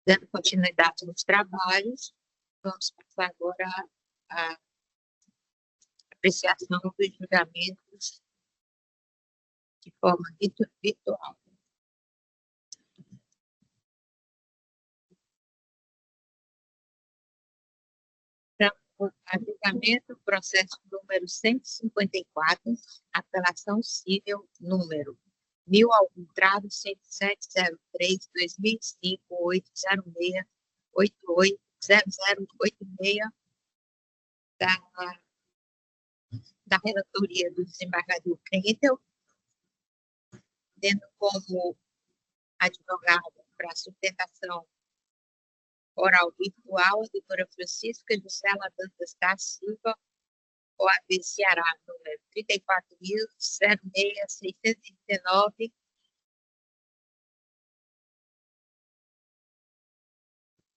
Dando continuidade nos trabalhos, vamos passar agora à apreciação dos julgamentos de forma virtual. Julgamento, processo número 154, apelação civil número 1000-2003-2005-806-0086 da relatoria do desembargador Krentel, tendo como advogada para sustentação oral virtual a doutora Francisca Gisela Dantas da Silva, OAB Ceará, número 34.006.619,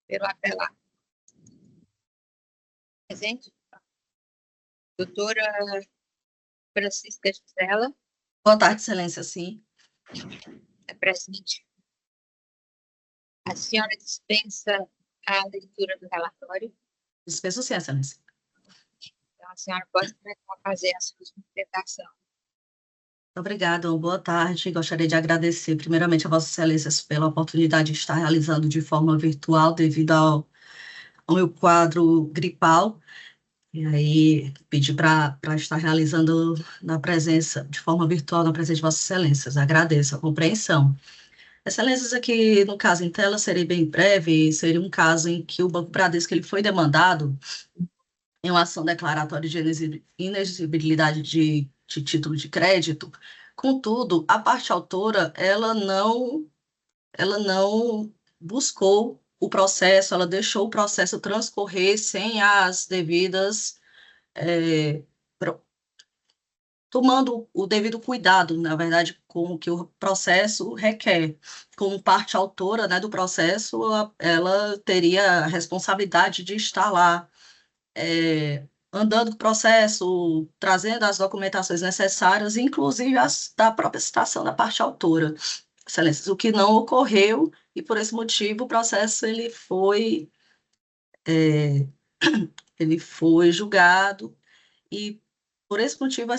pelo apelado. Presente? Doutora Francisca Gisela. Boa tarde, excelência, sim. É presente. A senhora dispensa a leitura do relatório? Dispenso sim, excelência. Então, a senhora pode fazer a sua sustentação. Obrigada, boa tarde. Gostaria de agradecer primeiramente a Vossa Excelência pela oportunidade de estar realizando de forma virtual devido ao meu quadro gripal. E aí, pedi para estar realizando na presença, de forma virtual, na presença de Vossas Excelências. Agradeço a compreensão. Excelências, aqui no caso em tela, serei bem breve, seria um caso em que o Banco Bradesco ele foi demandado em uma ação declaratória de inexigibilidade de título de crédito. Contudo, a parte autora, ela não buscou o processo, ela deixou o processo transcorrer sem as devidas, tomando o devido cuidado, na verdade, com o que o processo requer. Como parte autora, né, do processo, ela teria a responsabilidade de estar lá, andando com o processo, trazendo as documentações necessárias, inclusive as da própria citação da parte autora. Excelências, o que não ocorreu, e por esse motivo o processo ele foi julgado, e por esse motivo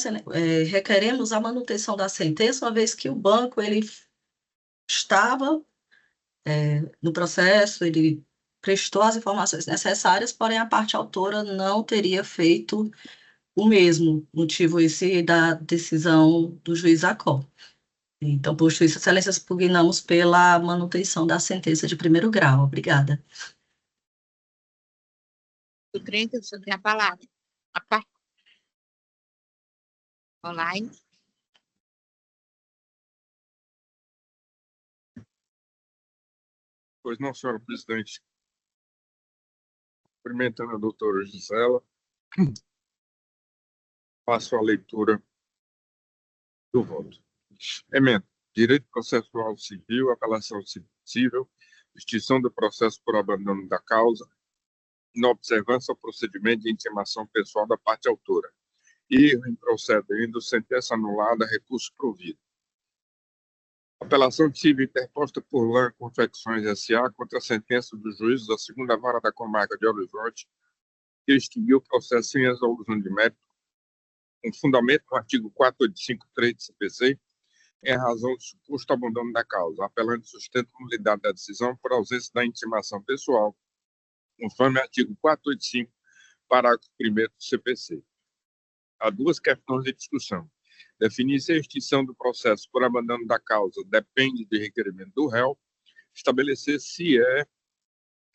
requeremos a manutenção da sentença, uma vez que o banco ele estava no processo, ele prestou as informações necessárias, porém a parte autora não teria feito o mesmo, motivo esse da decisão do juiz Acó. Então, posto isso, excelências, pugnamos pela manutenção da sentença de primeiro grau. Obrigada. O Krentel, o senhor tem a palavra. A parte online. Pois não, senhora presidente. Cumprimentando a doutora Gisela, faço a leitura do voto. Emenda. Direito processual civil, apelação civil, extinção do processo por abandono da causa, inobservância ao procedimento de intimação pessoal da parte autora. Erro improcedendo, sentença anulada, recurso provido. Apelação civil interposta por LAN Confecções S.A. contra a sentença do juízo da 2ª Vara da Comarca de Belo Horizonte, que extinguiu o processo sem resolução de mérito, com fundamento no artigo 485.3 do CPC, em razão do suposto abandono da causa. Apelante sustenta a nulidade da decisão por ausência da intimação pessoal, conforme artigo 485, parágrafo 1º do CPC. Há duas questões de discussão. Definir se a extinção do processo por abandono da causa depende do requerimento do réu, estabelecer se é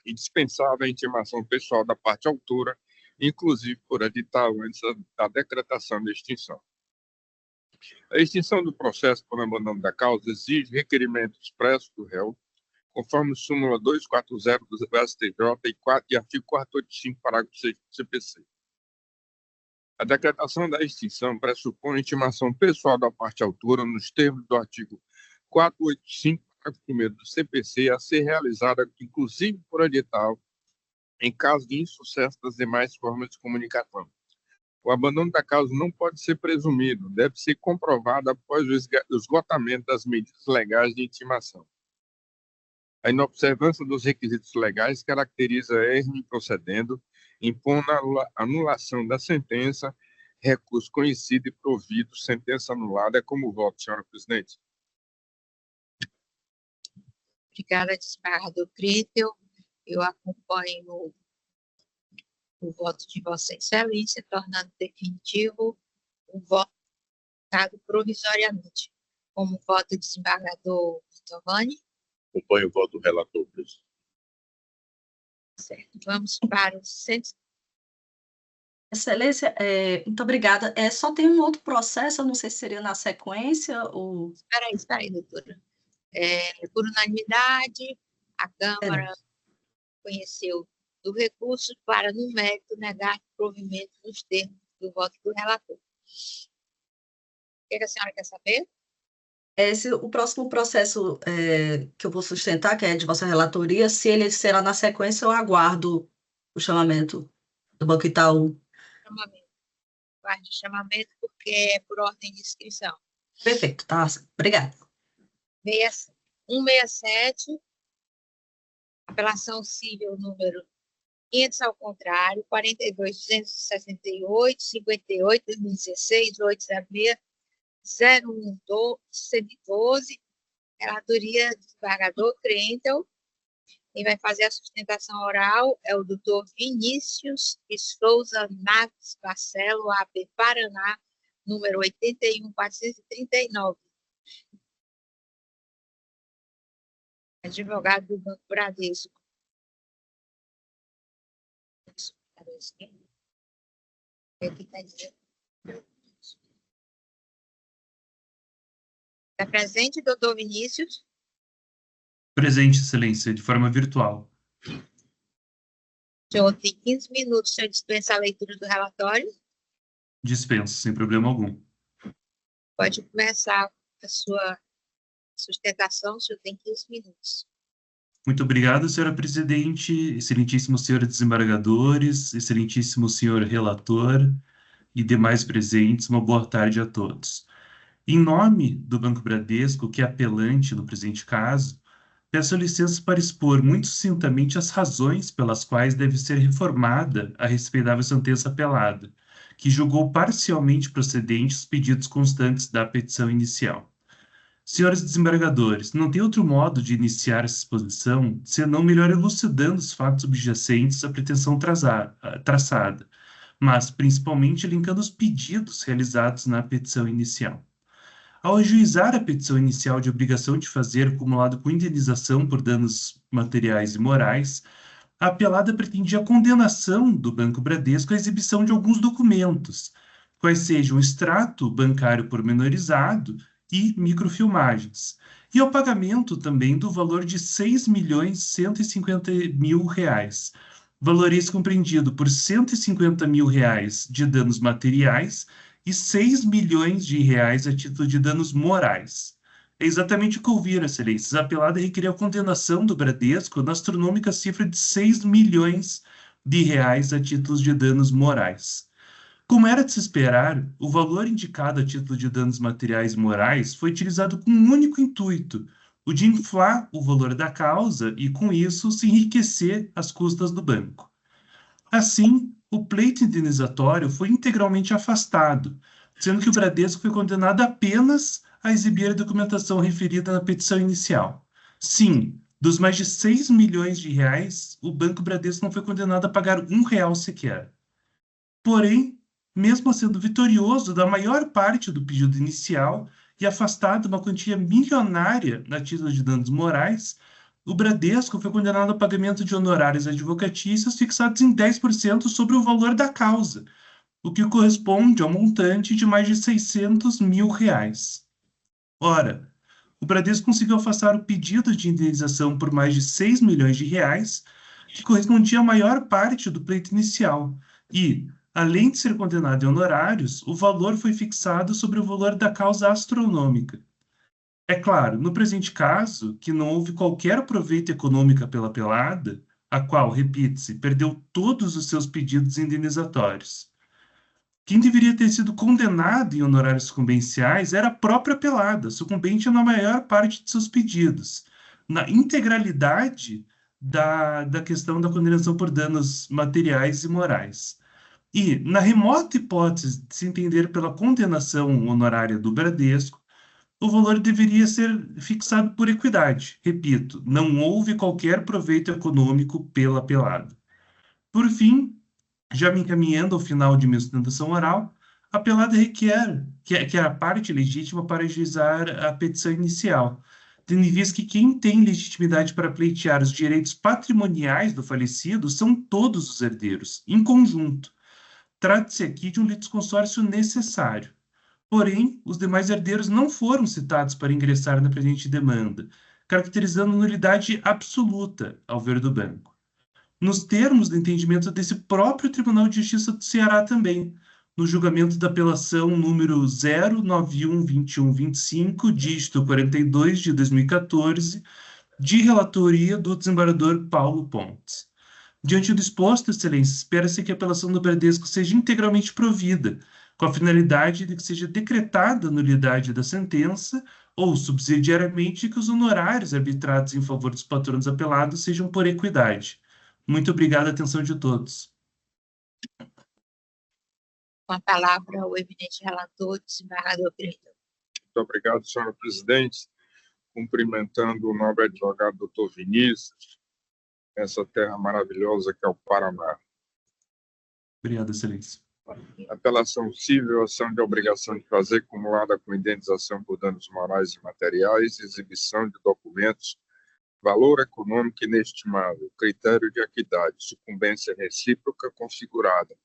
indispensável a intimação pessoal da parte autora, inclusive por edital antes da decretação da extinção. A extinção do processo por abandono da causa exige requerimento expresso do réu, conforme súmula 240 do STJ e artigo 485, parágrafo 6 do CPC. A decretação da extinção pressupõe intimação pessoal da parte autora nos termos do artigo 485, parágrafo 1º do CPC, a ser realizada, inclusive por edital, em caso de insucesso das demais formas de comunicação. O abandono da causa não pode ser presumido, deve ser comprovado após o esgotamento das medidas legais de intimação. A inobservância dos requisitos legais caracteriza erro procedendo, impondo a anulação da sentença, recurso conhecido e provido, sentença anulada. É como voto, senhora presidente. Obrigada, desembargador Crittel. Eu acompanho o voto de Vossa Excelência, tornando definitivo o voto dado provisoriamente. Como voto, desembargador Giovanni. Acompanho o voto do relator, presidente. Certo. Vamos para o centro. Excelência, muito obrigada. Só tem um outro processo, eu não sei se seria na sequência ou... Espera aí, doutora. Por unanimidade, a Câmara conheceu do recurso para, no mérito, negar provimento nos termos do voto do relator. O que a senhora quer saber? O próximo processo que eu vou sustentar, que é de vossa relatoria, se ele será na sequência, eu aguardo o chamamento do Banco Itaú. Guarde o chamamento, porque é por ordem de inscrição. Perfeito, tá. Obrigada. 167, apelação civil número 500 ao contrário, 42.268, 58, 2016, 806, 0112, relatoria do desembargador Crittel. Quem vai fazer a sustentação oral é o doutor Vinícius Souza Naves Barcelo, AB Paraná, número 81.439. Advogado do Banco Bradesco. Está presente, doutor Vinícius? Presente, Excelência, de forma virtual. O senhor tem 15 minutos, o senhor dispensa a leitura do relatório? Dispenso, sem problema algum. Pode começar a sua sustentação, o senhor tem 15 minutos. Muito obrigado, senhora presidente, excelentíssimos senhores desembargadores, excelentíssimo senhor relator e demais presentes, uma boa tarde a todos. Em nome do Banco Bradesco, que é apelante no presente caso, peço licença para expor muito sucintamente as razões pelas quais deve ser reformada a respeitável sentença apelada, que julgou parcialmente procedentes os pedidos constantes da petição inicial. Senhores desembargadores, não tem outro modo de iniciar essa exposição senão melhor elucidando os fatos subjacentes à pretensão traçada, mas principalmente linkando os pedidos realizados na petição inicial. Ao ajuizar a petição inicial de obrigação de fazer acumulado com indenização por danos materiais e morais, a apelada pretendia a condenação do Banco Bradesco à exibição de alguns documentos, quais sejam o extrato bancário pormenorizado e microfilmagens, e ao pagamento também do valor de R$ 6.150.000, valor esse compreendido por R$ 150.000 de danos materiais e R$ 6 milhões a título de danos morais. É exatamente o que ouviram, excelências. A apelada requeria a condenação do Bradesco na astronômica cifra de R$ 6 milhões a título de danos morais. Como era de se esperar, o valor indicado a título de danos materiais e morais foi utilizado com um único intuito, o de inflar o valor da causa e, com isso, se enriquecer às custas do banco. Assim, o pleito indenizatório foi integralmente afastado, sendo que o Bradesco foi condenado apenas a exibir a documentação referida na petição inicial. Sim, dos mais de R$ 6 milhões, o Banco Bradesco não foi condenado a pagar R$1 sequer. Porém, mesmo sendo vitorioso da maior parte do pedido inicial e afastado uma quantia milionária na título de danos morais, o Bradesco foi condenado ao pagamento de honorários advocatícios fixados em 10% sobre o valor da causa, o que corresponde ao montante de mais de R$ 600 mil. Ora, o Bradesco conseguiu afastar o pedido de indenização por mais de R$ 6 milhões, que correspondia à maior parte do pleito inicial, e, além de ser condenado em honorários, o valor foi fixado sobre o valor da causa astronômica. É claro, no presente caso, que não houve qualquer proveito econômico pela apelada, a qual, repite-se, perdeu todos os seus pedidos indenizatórios. Quem deveria ter sido condenado em honorários sucumbenciais era a própria apelada, sucumbente na maior parte de seus pedidos, na integralidade da questão da condenação por danos materiais e morais. E, na remota hipótese de se entender pela condenação honorária do Bradesco, o valor deveria ser fixado por equidade. Repito, não houve qualquer proveito econômico pelo apelado. Por fim, já me encaminhando ao final de minha sustentação oral, a apelada requer que a parte legítima para ajuizar a petição inicial, tendo em vista que quem tem legitimidade para pleitear os direitos patrimoniais do falecido são todos os herdeiros, em conjunto. Trata-se aqui de um litisconsórcio necessário. Porém, os demais herdeiros não foram citados para ingressar na presente demanda, caracterizando nulidade absoluta ao ver do banco. Nos termos do entendimento desse próprio Tribunal de Justiça do Ceará também, no julgamento da apelação número 0912125, dígito 42 de 2014, de relatoria do desembargador Paulo Pontes. Diante do exposto, Excelência, espera-se que a apelação do Bradesco seja integralmente provida, com a finalidade de que seja decretada a nulidade da sentença ou, subsidiariamente, que os honorários arbitrados em favor dos patronos apelados sejam por equidade. Muito obrigado, a atenção de todos. Com a palavra, o eminente relator, desembargador Brito. Muito obrigado, senhora presidente. Cumprimentando o nobre advogado doutor Vinícius, essa terra maravilhosa que é o Paraná. Obrigado, Excelência. Apelação civil, ação de obrigação de fazer acumulada com indenização por danos morais e materiais, exibição de documentos, valor econômico inestimável, critério de equidade, sucumbência recíproca configurada,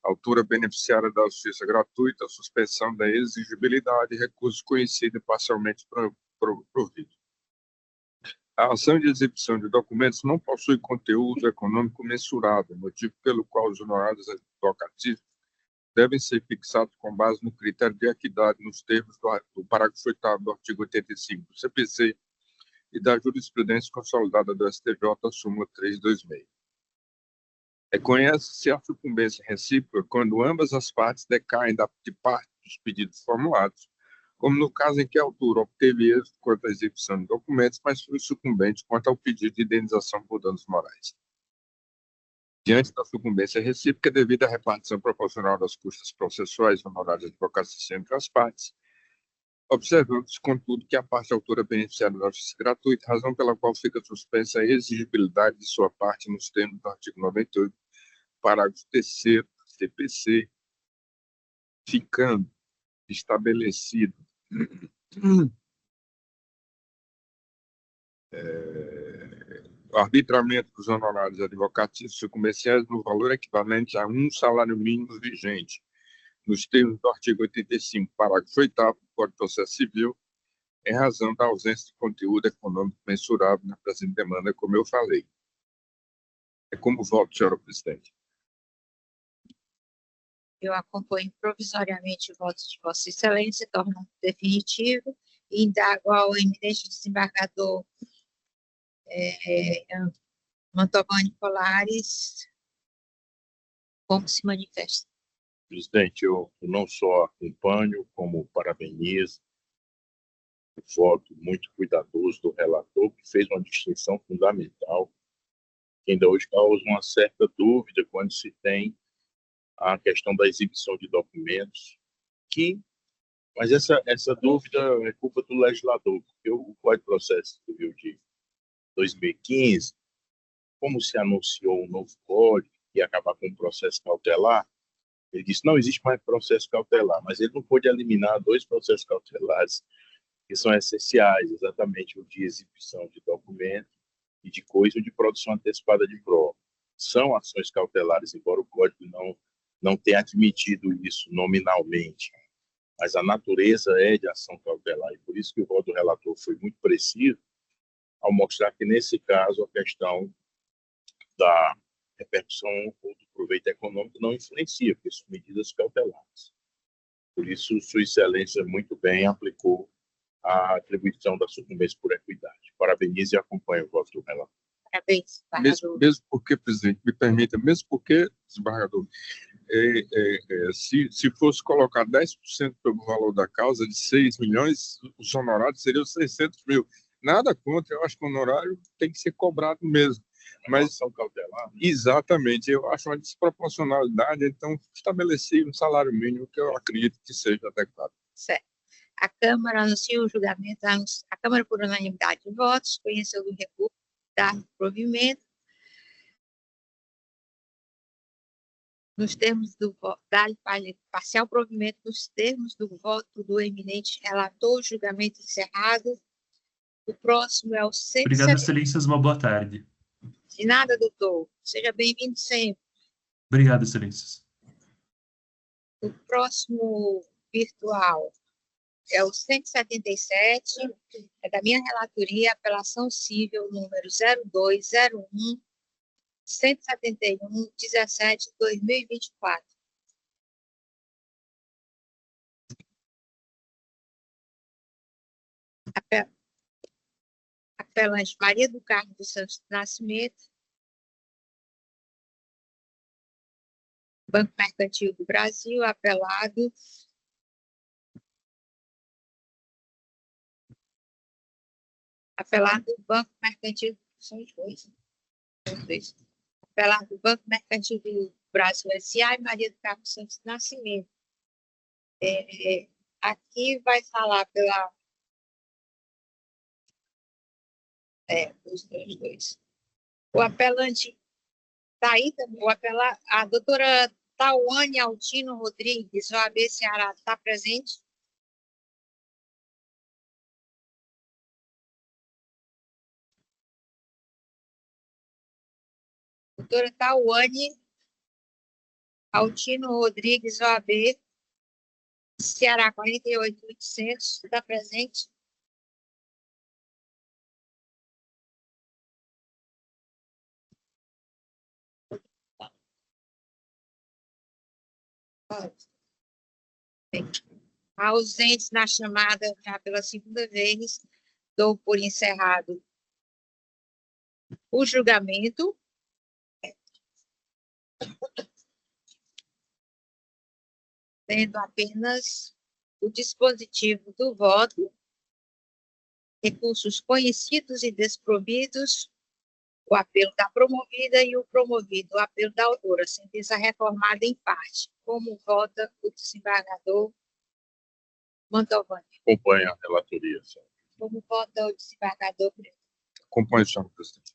altura beneficiária da justiça gratuita, suspensão da exigibilidade, recurso conhecido e parcialmente provido. A ação de exibição de documentos não possui conteúdo econômico mensurável, motivo pelo qual os honorários advocatícios devem ser fixados com base no critério de equidade nos termos do parágrafo 8º do artigo 85 do CPC e da jurisprudência consolidada do STJ, súmula 326. Reconhece-se a sucumbência recíproca quando ambas as partes decaem de parte dos pedidos formulados, como no caso em que a autora obteve êxito quanto à exibição de documentos, mas foi sucumbente quanto ao pedido de indenização por danos morais. Diante da sucumbência recíproca, devido à repartição proporcional das custas processuais e honorários de advocacia entre as partes, observando-se, contudo, que a parte autora beneficiária da justiça gratuita, razão pela qual fica suspensa a exigibilidade de sua parte nos termos do artigo 98, parágrafo 3º do CPC, ficando estabelecido o arbitramento dos honorários advocatícios e comerciais no valor equivalente a um salário mínimo vigente, nos termos do artigo 85, parágrafo 8º do Código de Processo Civil, em razão da ausência de conteúdo econômico mensurável na presente demanda, como eu falei. É como voto, senhora presidente. Eu acompanho provisoriamente o voto de Vossa Excelência, torno definitivo, e indago ao eminente desembargador Mantovani Colares como se manifesta. Presidente, eu não só acompanho, como parabenizo o voto muito cuidadoso do relator, que fez uma distinção fundamental, que ainda hoje causa uma certa dúvida quando se tem a questão da exibição de documentos, mas essa dúvida é culpa do legislador, porque o Código de Processo Civil de 2015, como se anunciou um novo código que ia acabar com o processo cautelar, ele disse não existe mais processo cautelar, mas ele não pôde eliminar dois processos cautelares que são essenciais, exatamente o de exibição de documento e de coisa de produção antecipada de prova. São ações cautelares, embora o Código não tenha admitido isso nominalmente, mas a natureza é de ação cautelar, e por isso que o voto do relator foi muito preciso ao mostrar que, nesse caso, a questão da repercussão ou do proveito econômico não influencia, porque são medidas cautelares. Por isso, Sua Excelência muito bem aplicou a atribuição da sucumbência por equidade. Parabenizo e acompanho o voto do relator. Parabéns, desembargador. Mesmo porque, presidente, me permita, mesmo porque, desembargador, se fosse colocar 10% pelo valor da causa de 6 milhões, os honorários seriam 600 mil. Nada contra, eu acho que o honorário tem que ser cobrado mesmo. Mas, São cautelar. exatamente, eu acho uma desproporcionalidade, então estabelecer um salário mínimo que eu acredito que seja adequado. Certo. A Câmara anuncia o julgamento, a Câmara, por unanimidade de votos, conheceu do recurso, dá provimento, nos termos do dar parcial provimento nos termos do voto do eminente relator, julgamento encerrado. O próximo é o Obrigado, 170. Excelências. Uma boa tarde. De nada, doutor. Seja bem-vindo sempre. Obrigado, Excelências. O próximo virtual é o 177, é da minha relatoria, apelação civil número 0201 171 17 2024. Apelante Maria do Carmo dos Santos do Nascimento, Banco Mercantil do Brasil, apelado do Banco Mercantil, são dois. Apelado do Banco Mercantil do Brasil S.A. e Maria do Carmo Santos do Nascimento. Aqui vai falar pela os dois. O apelante está aí também, a doutora Tauane Altino Rodrigues, OAB Ceará, está presente? Doutora Tauane Altino Rodrigues, OAB Ceará 48800, está presente? Ausentes na chamada já pela segunda vez, dou por encerrado o julgamento. Tendo apenas o dispositivo do voto, recursos conhecidos e desprovidos, o apelo da promovida e o promovido, o apelo da autora, sentença reformada em parte. Como vota o desembargador Mantovani? Acompanha a relatoria, senhor. Como vota o desembargador? Acompanhe, senhor presidente.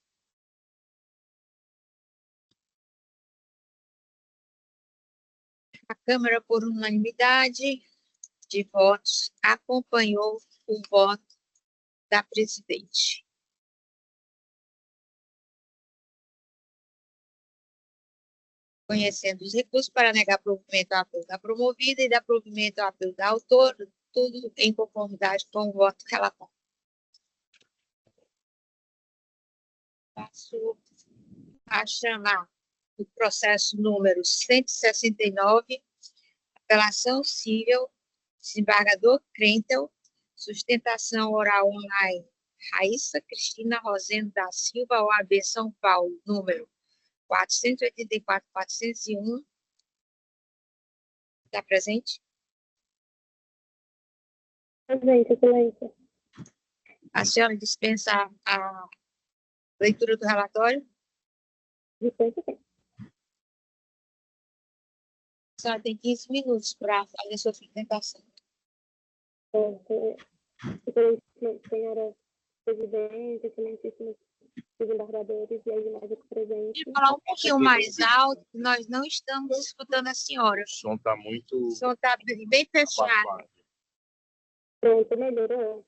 A Câmara, por unanimidade de votos, acompanhou o voto da presidente. Conhecendo os recursos para negar provimento ao apelo da promovida e dar provimento ao apelo da autora, tudo em conformidade com o voto relatório. Passo a chamar o processo número 169, apelação civil, desembargador Krentel, sustentação oral online, Raíssa Cristina Rosendo da Silva, OAB São Paulo, número 484-401. Está presente? Presente, Excelência. A senhora dispensa a leitura do relatório? Dispensa, sim. A senhora tem 15 minutos para fazer a sua sustentação. Excelentíssima senhora presidente, excelentíssimos desembargadores e as demais aqui presentes. Pode falar um pouquinho mais alto, nós não estamos escutando a senhora. O som está muito O som está bem fechado. abafado. Pronto, melhorou.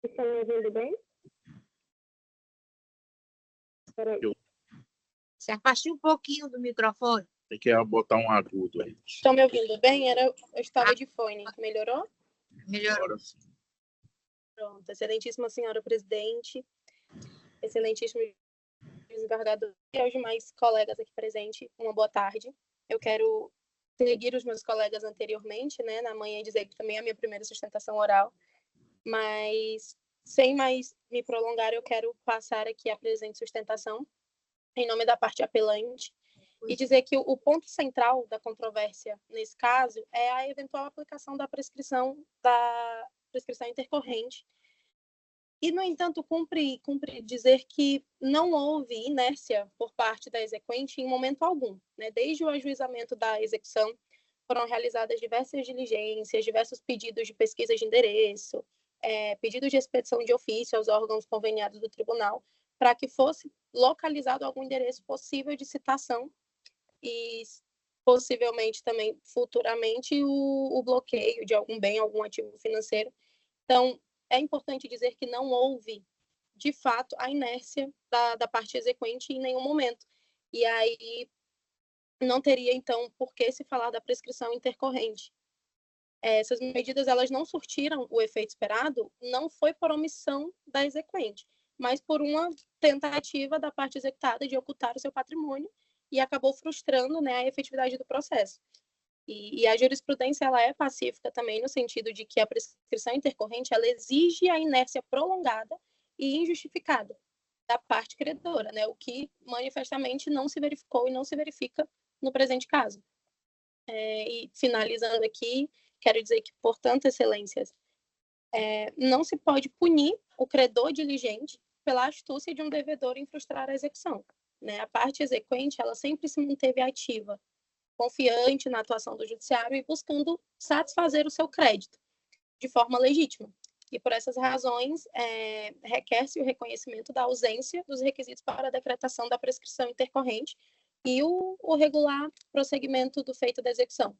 Estão me ouvindo bem? Peraí. Se afaste um pouquinho do microfone. Tem que botar um agudo aí. Estão me ouvindo bem? Eu estava de fone. Melhorou? Melhorou. Agora sim. Pronto. Excelentíssima senhora presidente, excelentíssimo desembargador e aos demais colegas aqui presentes, uma boa tarde. Eu quero seguir os meus colegas anteriormente, né, na manhã, e dizer que também é a minha primeira sustentação oral, mas sem mais me prolongar, eu quero passar aqui a presente sustentação em nome da parte apelante e dizer que o ponto central da controvérsia nesse caso é a eventual aplicação da prescrição prescrição intercorrente. E, no entanto, cumpre dizer que não houve inércia por parte da exequente em momento algum, né? Desde o ajuizamento da execução, foram realizadas diversas diligências, diversos pedidos de pesquisa de endereço, pedidos de expedição de ofício aos órgãos conveniados do tribunal, para que fosse localizado algum endereço possível de citação e, possivelmente, também, futuramente, o bloqueio de algum bem, algum ativo financeiro. Então, é importante dizer que não houve, de fato, a inércia da parte exequente em nenhum momento. E aí não teria, então, por que se falar da prescrição intercorrente. Essas medidas, elas não surtiram o efeito esperado, não foi por omissão da exequente, mas por uma tentativa da parte executada de ocultar o seu patrimônio e acabou frustrando, né, a efetividade do processo. E a jurisprudência, ela é pacífica também no sentido de que a prescrição intercorrente, ela exige a inércia prolongada e injustificada da parte credora, né, o que manifestamente não se verificou e não se verifica no presente caso. E finalizando aqui, quero dizer que, portanto, excelências, não se pode punir o credor diligente pela astúcia de um devedor em frustrar a execução, né? A parte exequente, ela sempre se manteve ativa, confiante na atuação do judiciário e buscando satisfazer o seu crédito de forma legítima. E por essas razões, requer-se o reconhecimento da ausência dos requisitos para a decretação da prescrição intercorrente e o regular prosseguimento do feito da execução.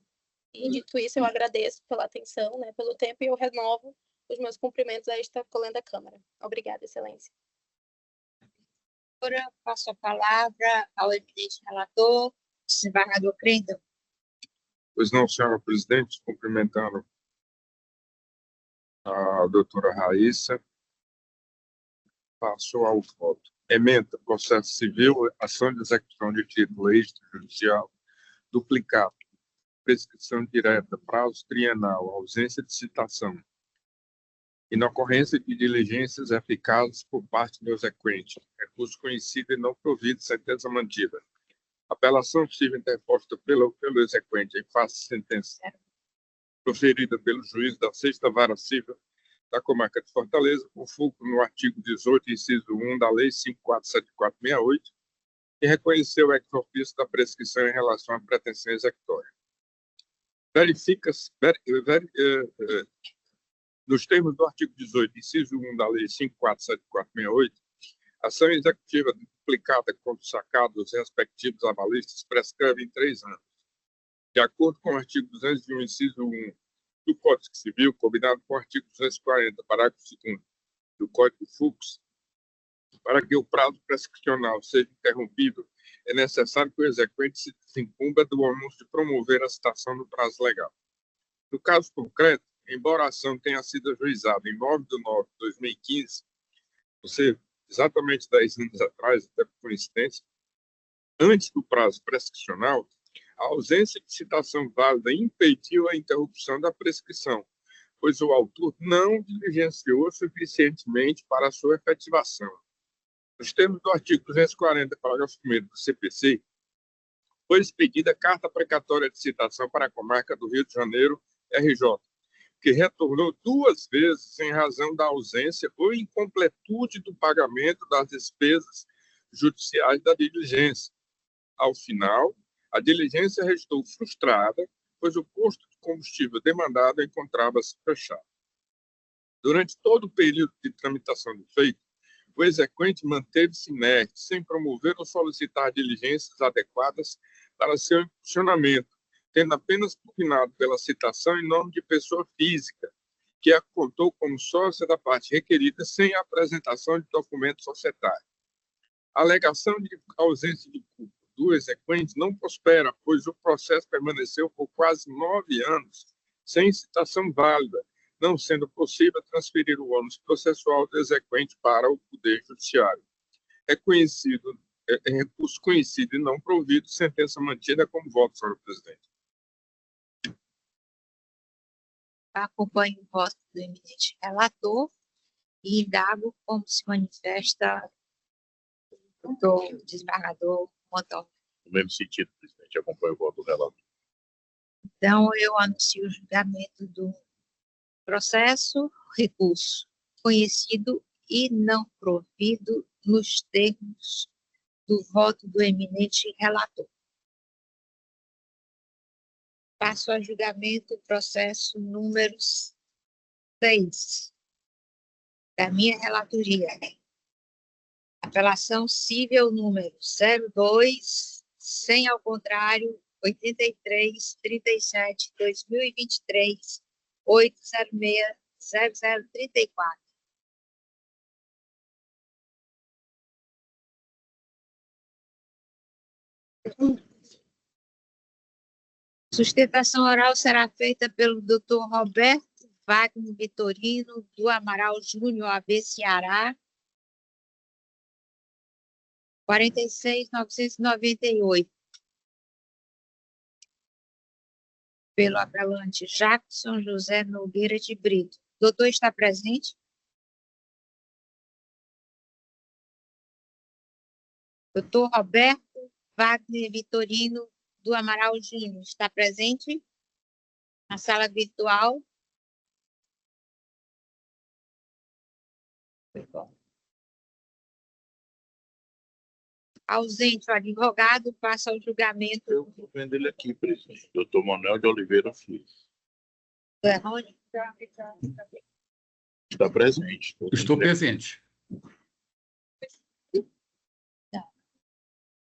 E, dito isso, eu agradeço pela atenção, né, pelo tempo, e eu renovo os meus cumprimentos a esta colenda Câmara. Obrigada, excelência. Agora, passo a palavra ao eminente relator, desembargador Crendon. Pois não, senhora presidente, cumprimentando a doutora Raíssa, passo ao voto. Ementa, processo civil, ação de execução de título extrajudicial, duplicado, prescrição direta, prazo trienal, ausência de citação, inocorrência de diligências eficazes por parte do exequente, recurso conhecido e não provido, sentença mantida. Apelação civil interposta pelo exequente em face de sentença proferida pelo juiz da 6ª Vara Civil da Comarca de Fortaleza, com fulcro no artigo 18, inciso 1 da Lei 547468, e reconheceu o ex officio da prescrição em relação à pretensão executória. Nos termos do artigo 18, inciso 1 da Lei 547468, ação executiva duplicada contra os sacados respectivos avalistas prescreve em 3 anos. De acordo com o artigo 201, inciso 1 do Código Civil, combinado com o artigo 240, parágrafo 2º do Código Fux, para que o prazo prescricional seja interrompido, é necessário que o exequente se desincumba do ônus de promover a citação no prazo legal. No caso concreto, embora a ação tenha sido ajuizada em 9 de nove de 2015, ou seja, exatamente 10 anos atrás, até por coincidência, antes do prazo prescricional, a ausência de citação válida impediu a interrupção da prescrição, pois o autor não diligenciou suficientemente para a sua efetivação. Nos termos do artigo 240, parágrafo 1º do CPC, foi expedida carta precatória de citação para a Comarca do Rio de Janeiro, RJ, que retornou 2 vezes em razão da ausência ou incompletude do pagamento das despesas judiciais da diligência. Ao final, a diligência restou frustrada, pois o posto de combustível demandado encontrava-se fechado. Durante todo o período de tramitação do feito, o exequente manteve-se inerte, sem promover ou solicitar diligências adequadas para seu impulsionamento, tendo apenas pugnado pela citação em nome de pessoa física, que a contou como sócia da parte requerida sem a apresentação de documento societário. A alegação de ausência de culpa do exequente não prospera, pois o processo permaneceu por quase 9 anos sem citação válida, não sendo possível transferir o ônus processual do exequente para o Poder Judiciário. Recurso conhecido e não provido, sentença mantida como voto, senhor presidente. Acompanho o voto do eminente relator e indago como se manifesta o doutor desembargador Montão. No mesmo sentido, presidente, acompanho o voto do relator. Então, eu anuncio o julgamento do Processo, recurso, conhecido e não provido nos termos do voto do eminente relator. Passo a julgamento o processo número 6 da minha relatoria. Apelação cível número 02, sem ao contrário, 83-37-2023, 806-0034. Sustentação oral será feita pelo Dr. Roberto Wagner Vitorino, do Amaral Júnior, AB Ceará, 46.998. Pelo apelante Jackson José Nogueira de Brito. O doutor está presente? Doutor Roberto Wagner Vitorino, do Amaral Júnior, está presente na sala virtual? Ausente o advogado, passa ao julgamento. Eu estou vendo ele aqui, presidente. Doutor Manuel de Oliveira Filho. Está presente. Estou presente.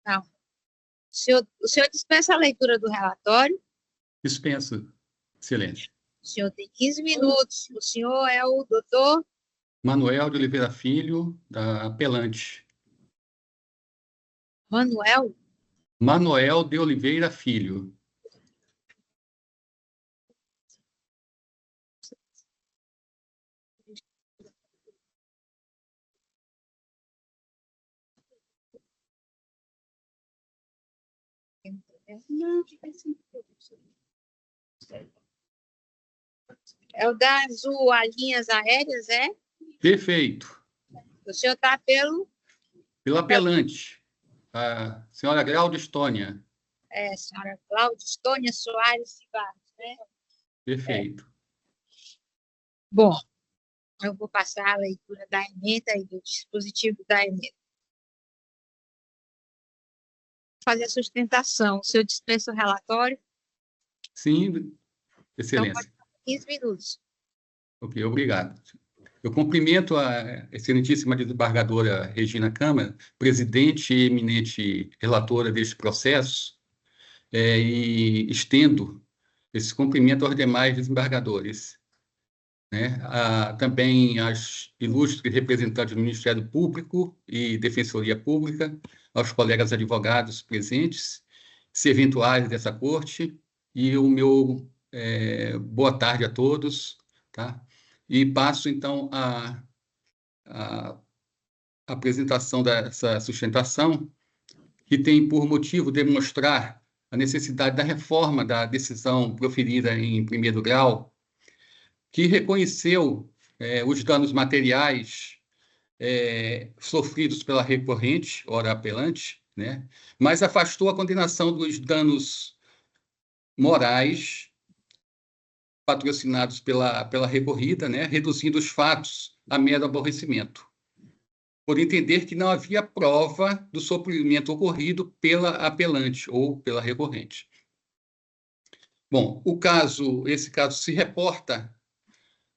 Não. O senhor dispensa a leitura do relatório? Dispenso, excelente. O senhor tem 15 minutos. O senhor é o doutor? Manuel de Oliveira Filho, da Apelante. Manuel? Manuel de Oliveira Filho. É o da Azul, as linhas aéreas, é? Perfeito. O senhor está pelo? Pelo Apelante. A senhora Glaude Estônia. É, senhora Cláudia Estônia Soares de Barros, né? Perfeito. Bom, eu vou passar a leitura da emenda e do dispositivo da emenda. Fazer a sustentação. O senhor dispensa o relatório? Sim, excelência. 15 minutos. Ok, obrigado. Eu cumprimento a excelentíssima desembargadora Regina Câmara, presidente e eminente relatora deste processo, e estendo esse cumprimento aos demais desembargadores, né? Também às ilustres representantes do Ministério Público e Defensoria Pública, aos colegas advogados presentes, serventuários dessa corte, e o meu boa tarde a todos, tá? E passo, então, a apresentação dessa sustentação, que tem por motivo demonstrar a necessidade da reforma da decisão proferida em primeiro grau, que reconheceu os danos materiais sofridos pela recorrente, ora apelante, né? Mas afastou a condenação dos danos morais patrocinados pela recorrida, né? Reduzindo os fatos a mero aborrecimento, por entender que não havia prova do sofrimento ocorrido pela apelante ou pela recorrente. Bom, esse caso se reporta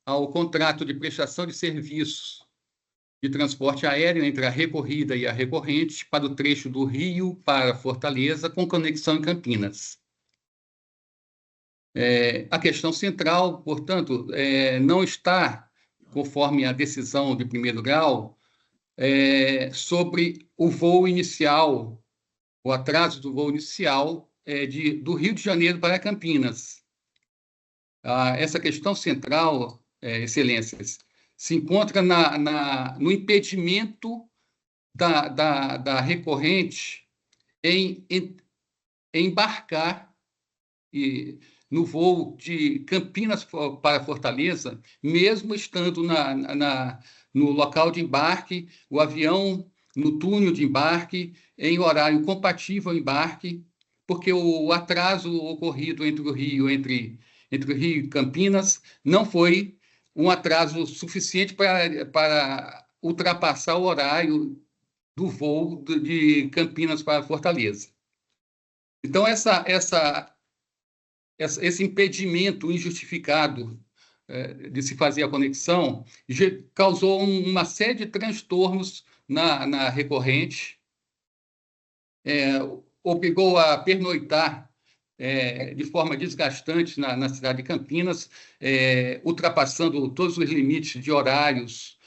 ao contrato de prestação de serviços de transporte aéreo entre a recorrida e a recorrente para o trecho do Rio para Fortaleza, com conexão em Campinas. A questão central, portanto, não está, conforme a decisão de primeiro grau, sobre o voo inicial, o atraso do voo inicial do Rio de Janeiro para Campinas. Essa questão central, excelências, se encontra no impedimento da recorrente em embarcar no voo de Campinas para Fortaleza, mesmo estando no local de embarque, o avião no túnel de embarque, em horário compatível ao embarque, porque o atraso ocorrido entre o Rio e Campinas não foi um atraso suficiente para ultrapassar o horário do voo de Campinas para Fortaleza. Então, esse impedimento injustificado de se fazer a conexão causou uma série de transtornos na recorrente, obrigou a pernoitar de forma desgastante na cidade de Campinas, ultrapassando todos os limites de horários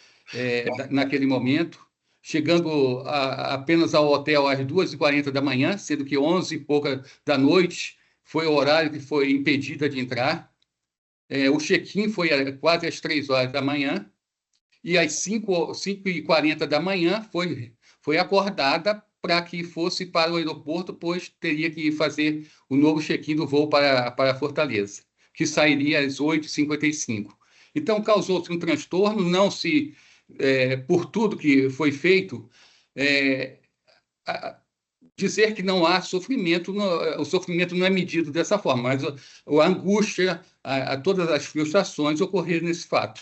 naquele momento, chegando apenas ao hotel às 2h40 da manhã, sendo que 11 e pouca da noite foi o horário que foi impedida de entrar. O check-in foi quase às 3 horas da manhã, e às 5h40 da manhã foi acordada para que fosse para o aeroporto, pois teria que fazer o novo check-in do voo para Fortaleza, que sairia às 8h55. Então, causou-se um transtorno, por tudo que foi feito, dizer que não há sofrimento, o sofrimento não é medido dessa forma, mas a angústia, todas as frustrações ocorreram nesse fato.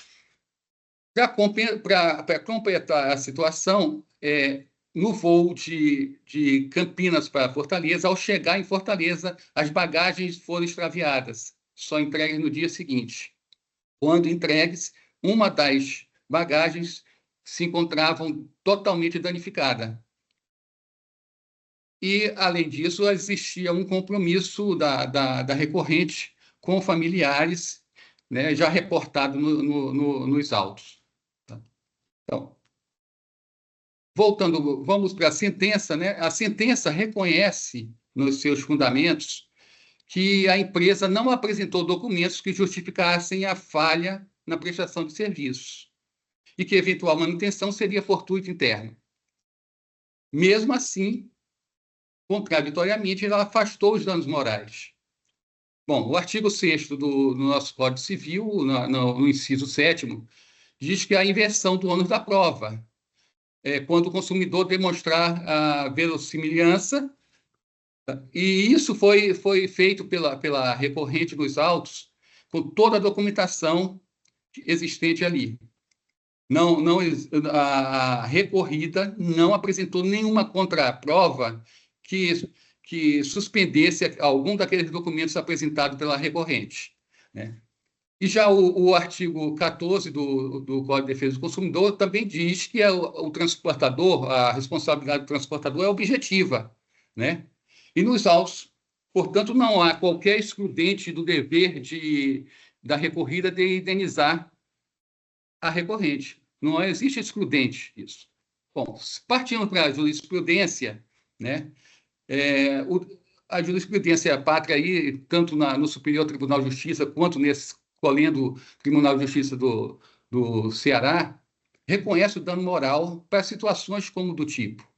Para completar a situação, no voo de Campinas para Fortaleza, ao chegar em Fortaleza, as bagagens foram extraviadas, só entregues no dia seguinte. Quando entregues, uma das bagagens se encontravam totalmente danificada. E, além disso, existia um compromisso da recorrente com familiares, né, já reportado nos autos. Tá? Então, voltando, vamos para a sentença, né? A sentença reconhece, nos seus fundamentos, que a empresa não apresentou documentos que justificassem a falha na prestação de serviços e que eventual manutenção seria fortuito interno. Mesmo assim, contraditoriamente, ela afastou os danos morais. Bom, o artigo 6º do nosso Código Civil, no inciso 7º, diz que a inversão do ônus da prova quando o consumidor demonstrar a verossimilhança, e isso foi feito pela recorrente nos autos, com toda a documentação existente ali. A recorrida não apresentou nenhuma contraprova que suspendesse algum daqueles documentos apresentados pela recorrente, né? E já o artigo 14 do Código de Defesa do Consumidor também diz que o transportador, a responsabilidade do transportador é objetiva, né? E nos autos, portanto, não há qualquer excludente do dever da recorrida de indenizar a recorrente. Não existe excludente isso. Bom, partindo para a jurisprudência, né? A jurisprudência pátria aí, tanto no Superior Tribunal de Justiça quanto escolhendo o Tribunal de Justiça do Ceará, reconhece o dano moral para situações como do tipo,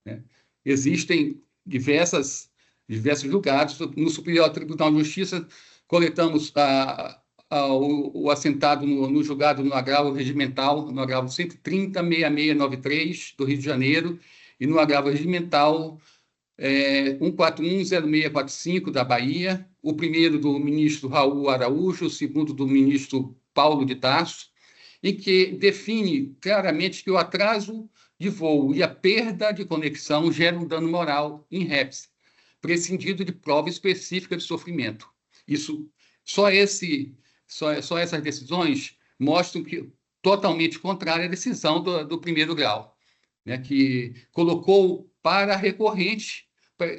né? Existem diversos julgados. No Superior Tribunal de Justiça, coletamos o assentado no julgado no agravo regimental, no agravo 130.6693 do Rio de Janeiro, e no agravo regimental 1410645 da Bahia, o primeiro do ministro Raul Araújo, o segundo do ministro Paulo de Tarso, em que define claramente que o atraso de voo e a perda de conexão geram um dano moral in rebse, prescindido de prova específica de sofrimento. Só essas decisões mostram que totalmente contrária à decisão do primeiro grau, né, que colocou para a recorrente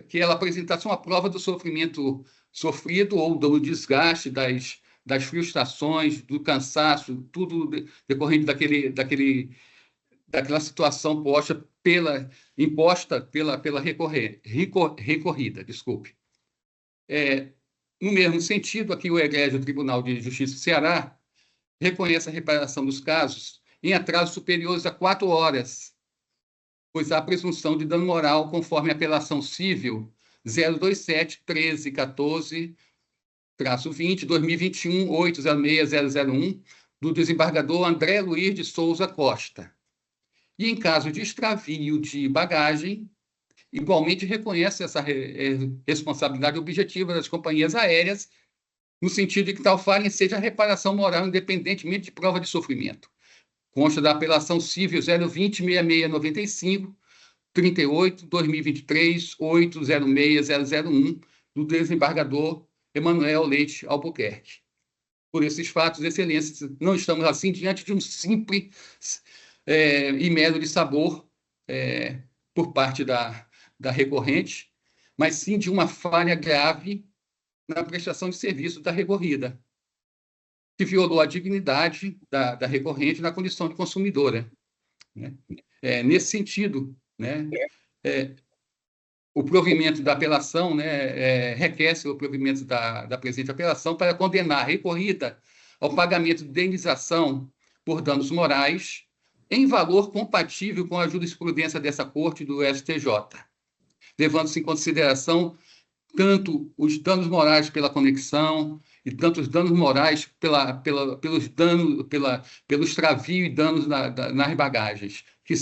que ela apresentasse uma prova do sofrimento sofrido ou do desgaste, das frustrações, do cansaço, tudo decorrente daquela situação imposta pela recorrida. Desculpe. No mesmo sentido, aqui o Egrégio Tribunal de Justiça do Ceará reconhece a reparação dos casos em atrasos superiores a 4 horas, pois há presunção de dano moral conforme a apelação civil 027-1314-20, 2021, 806001, do desembargador André Luiz de Souza Costa. E, em caso de extravio de bagagem, igualmente reconhece essa responsabilidade objetiva das companhias aéreas, no sentido de que tal falha seja reparação moral independentemente de prova de sofrimento. Consta da apelação civil 020-6695, 38, 2023, 806001, do desembargador Emanuel Leite Albuquerque. Por esses fatos, excelência, não estamos assim diante de um simples e mero de sabor por parte da recorrente, mas sim de uma falha grave na prestação de serviço da recorrida, que violou a dignidade da recorrente na condição de consumidora, né? Nesse sentido, né, o provimento da apelação, né, requer o provimento da presente apelação para condenar a recorrida ao pagamento de indenização por danos morais em valor compatível com a jurisprudência dessa Corte do STJ, levando-se em consideração tanto os danos morais pela conexão e tanto os danos morais pelos danos, pelo extravio e danos nas bagagens, que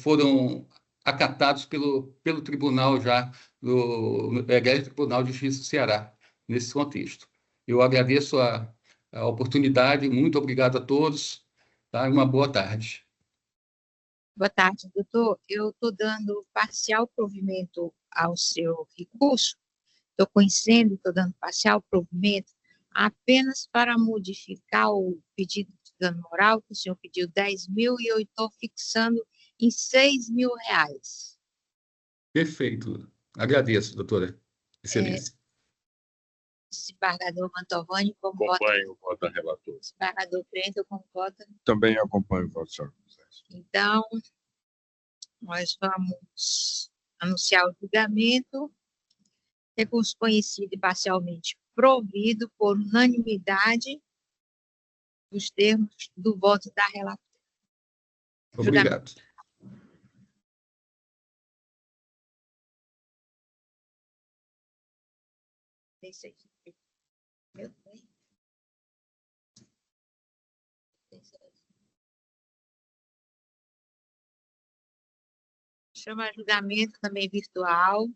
foram acatados pelo tribunal já, do Tribunal de Justiça do Ceará, nesse contexto. Eu agradeço a oportunidade, muito obrigado a todos, tá? Uma boa tarde. Boa tarde, doutor. Eu estou dando parcial provimento ao seu recurso, estou conhecendo, estou dando parcial provimento apenas para modificar o pedido de dano moral, que o senhor pediu 10 mil e eu estou fixando em 6 mil reais. Perfeito. Agradeço, doutora. Excelência. Desembargador Mantovani, como vota? Acompanho o voto da relatora. Desembargador Prento, como vota? Também acompanho o voto, senhora presidente. Então, nós vamos anunciar o julgamento. Recurso conhecido e parcialmente provido por unanimidade dos termos do voto da relatora. Obrigado. Chama julgamento também virtual.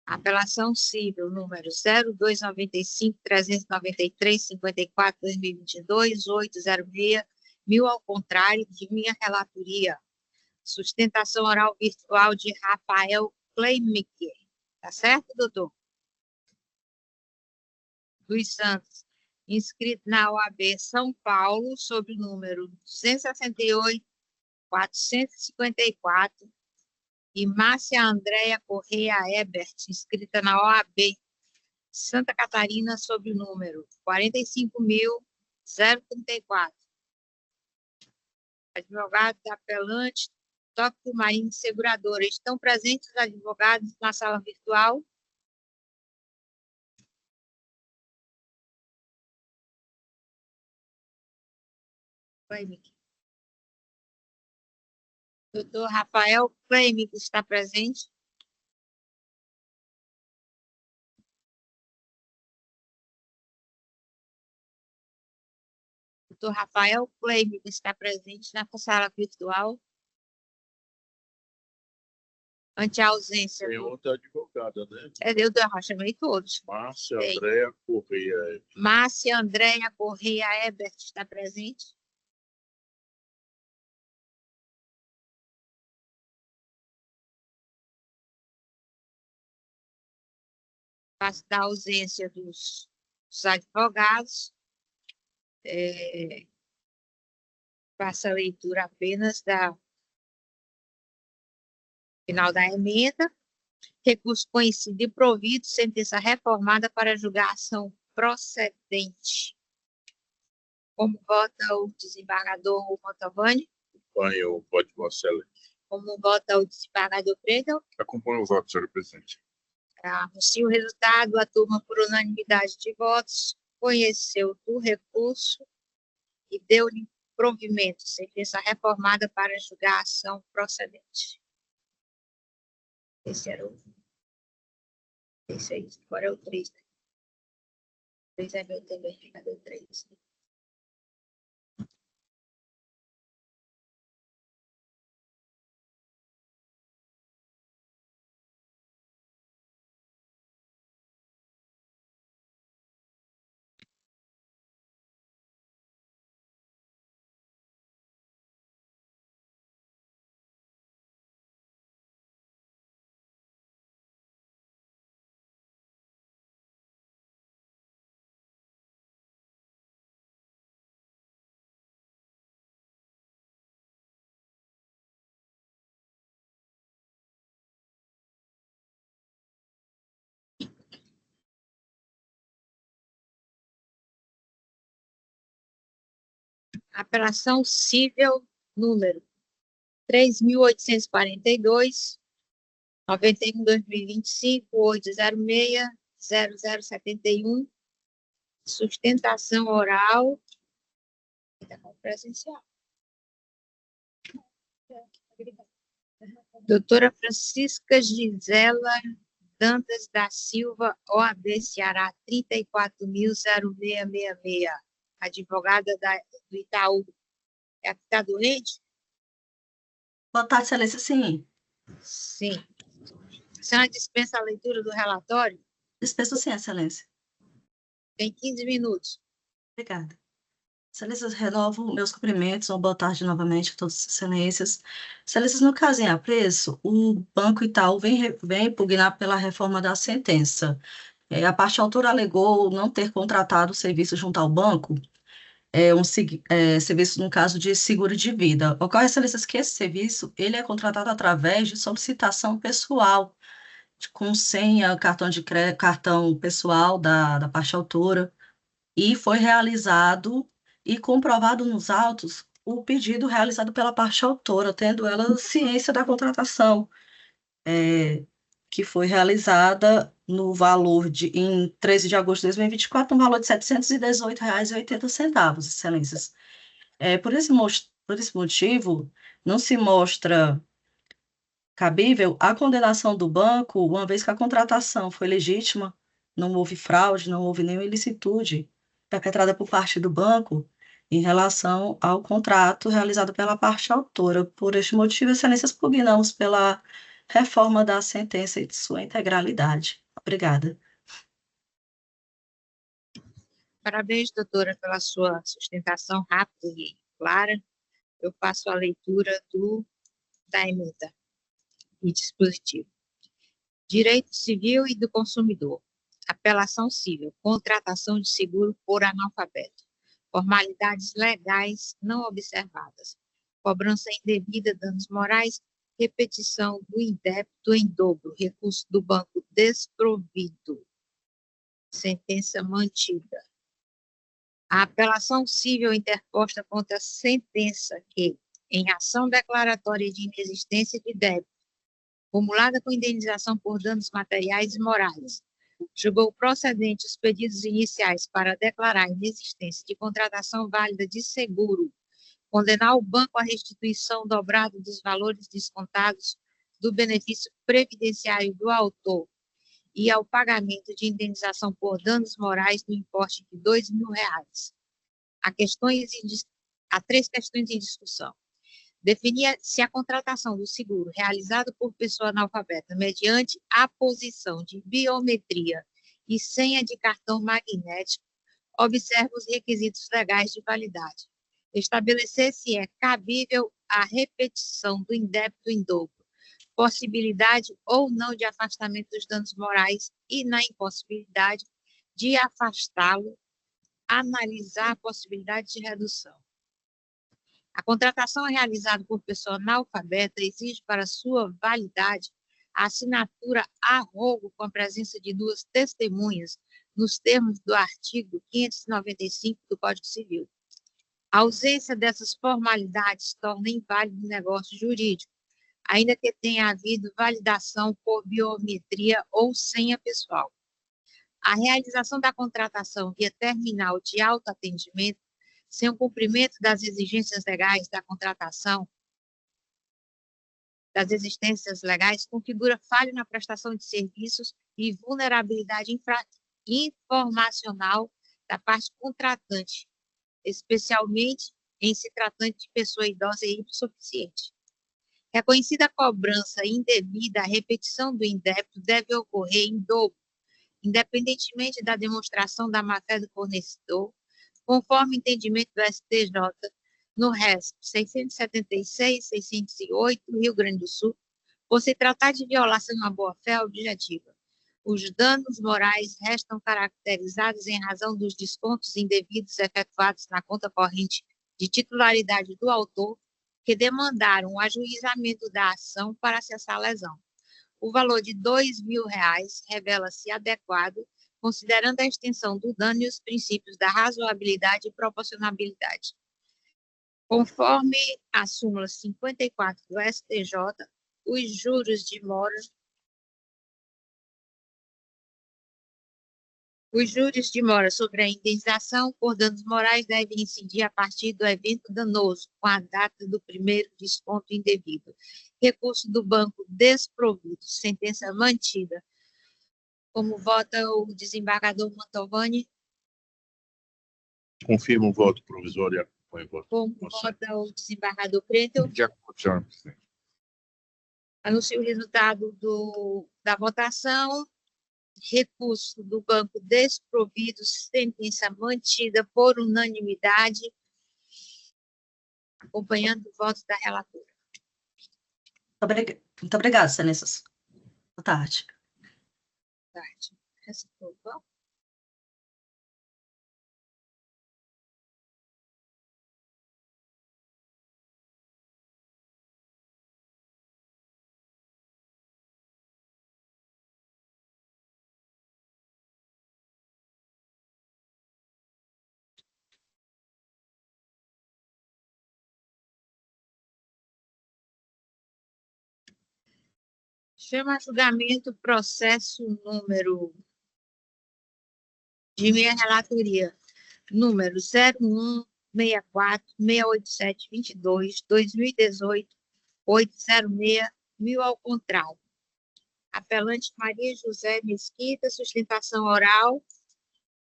Apelação civil número 0295-393-54-2022, 806-1000, ao contrário de minha relatoria. Sustentação oral virtual de Rafael Kleimick. Tá certo, doutor? Luiz Santos, inscrito na OAB São Paulo, sob o número 268-454, e Márcia Andréia Correia Ebert, inscrita na OAB Santa Catarina, sob o número 45.034. Advogado da apelante, Tóquio Marinho Seguradora. Estão presentes os advogados na sala virtual? Doutor Rafael Kleimick está presente? Doutor Rafael Kleimick está presente na sala virtual? Ante a ausência Tem do... outra advogada, né? Eu chamei todos. Márcia Andréia Correia. Márcia Andréia Correia Ebert está presente? Face da ausência dos advogados, faço a leitura apenas da final da emenda. Recurso conhecido e provido, sentença reformada para julgar ação procedente. Como vota o desembargador Mantovani? Acompanho o voto de Vossa Excelência. Como vota o desembargador Preto? Acompanho o voto, senhora presidente. Anuncio o resultado. A turma, por unanimidade de votos, conheceu do recurso e deu-lhe provimento, sentença reformada para julgar a ação procedente. Esse era o... Esse aí, agora é o 3. 3 é meu também, cadê o 3? Apelação cível número 3.842, 91/2025, 806-0071, sustentação oral presencial. Doutora Francisca Gisela Dantas da Silva, OAB Ceará, 34.0666, advogada do Itaú. É a que está doente? Boa tarde, Excelência. Sim. Sim. A senhora dispensa a leitura do relatório? Dispenso sim, Excelência. Tem 15 minutos. Obrigada. Excelências, renovo meus cumprimentos. Uma boa tarde novamente a todas as excelências. Excelências, no caso em apreço, o Banco Itaú vem impugnar pela reforma da sentença. A parte autora alegou não ter contratado o serviço junto ao banco, serviço no caso de seguro de vida. Ocorre, excelências, que esse serviço ele é contratado através de solicitação pessoal, com senha, cartão de crédito, cartão pessoal da parte autora, e foi realizado e comprovado nos autos o pedido realizado pela parte autora, tendo ela ciência da contratação, que foi realizada no valor em 13 de agosto de 2024, no valor de R$ 718,80, excelências. Por esse motivo, não se mostra cabível a condenação do banco, uma vez que a contratação foi legítima, não houve fraude, não houve nenhuma ilicitude perpetrada por parte do banco em relação ao contrato realizado pela parte autora. Por este motivo, excelências, pugnamos pela reforma da sentença em sua integralidade. Obrigada. Parabéns, doutora, pela sua sustentação rápida e clara. Eu passo a leitura da emenda e dispositivo. Direito civil e do consumidor. Apelação civil, contratação de seguro por analfabeto. Formalidades legais não observadas. Cobrança indevida, danos morais, repetição do indébito em dobro, recurso do banco desprovido. Sentença mantida. A apelação civil interposta contra a sentença que, em ação declaratória de inexistência de débito, acumulada com indenização por danos materiais e morais, julgou procedente os pedidos iniciais para declarar a inexistência de contratação válida de seguro, condenar o banco à restituição dobrada dos valores descontados do benefício previdenciário do autor e ao pagamento de indenização por danos morais no importe de R$ 2.000. Há 3 questões em discussão. Definir se a contratação do seguro realizado por pessoa analfabeta mediante aposição de biometria e senha de cartão magnético observa os requisitos legais de validade. Estabelecer se é cabível a repetição do indébito em dobro, possibilidade ou não de afastamento dos danos morais e, na impossibilidade de afastá-lo, analisar a possibilidade de redução. A contratação realizada por pessoa analfabeta exige para sua validade a assinatura a rogo com a presença de 2 testemunhas nos termos do artigo 595 do Código Civil. A ausência dessas formalidades torna inválido o negócio jurídico, ainda que tenha havido validação por biometria ou senha pessoal. A realização da contratação via terminal de autoatendimento, sem o cumprimento das exigências legais da contratação, das existências legais, configura falha na prestação de serviços e vulnerabilidade informacional da parte contratante, especialmente em se tratando de pessoa idosa e hipossuficiente. Reconhecida a cobrança indevida, a repetição do indébito deve ocorrer em dobro, independentemente da demonstração da má-fé do fornecedor, conforme o entendimento do STJ, no RESP 676-608, Rio Grande do Sul, por se tratar de violação à boa-fé objetiva. Os danos morais restam caracterizados em razão dos descontos indevidos efetuados na conta corrente de titularidade do autor, que demandaram o ajuizamento da ação para cessar a lesão. O valor de R$ 2.000 revela-se adequado, considerando a extensão do dano e os princípios da razoabilidade e proporcionalidade. Conforme a súmula 54 do STJ, os juros de mora sobre a indenização por danos morais devem incidir a partir do evento danoso, com a data do primeiro desconto indevido. Recurso do banco desprovido, sentença mantida. Como vota o desembargador Mantovani? Confirmo o voto provisório e acompanho o voto. Como vota o desembargador Preto? De acordo, senhora presidente. Anuncio o resultado da votação. Recurso do banco desprovido, sentença mantida por unanimidade, acompanhando o voto da relatora. Muito obrigada, excelências. Boa tarde. Chama a julgamento o processo número de minha relatoria, número 01674-22-2018-806-1000 ao contrário. Apelante Maria José Mesquita, sustentação oral